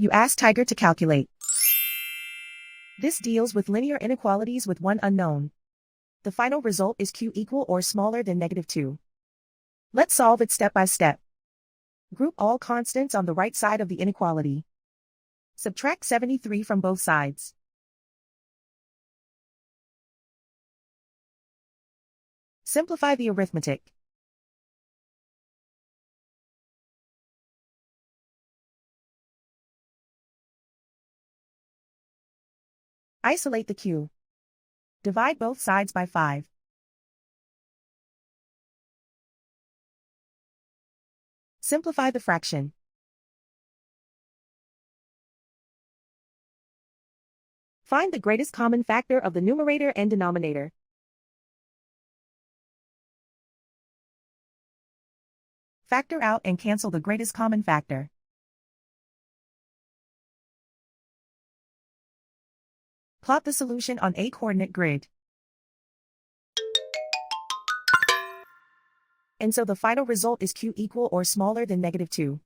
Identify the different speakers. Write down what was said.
Speaker 1: You ask Tiger to calculate. This deals with linear inequalities with one unknown. The final result is q equal or smaller than -2. Let's solve it step by step. Group all constants on the right side of the inequality. Subtract 73 from both sides. Simplify the arithmetic. Isolate the q. Divide both sides by 5. Simplify the fraction. Find the greatest common factor of the numerator and denominator. Factor out and cancel the greatest common factor. Plot the solution on a coordinate grid. And so the final result is q equal or smaller than -2.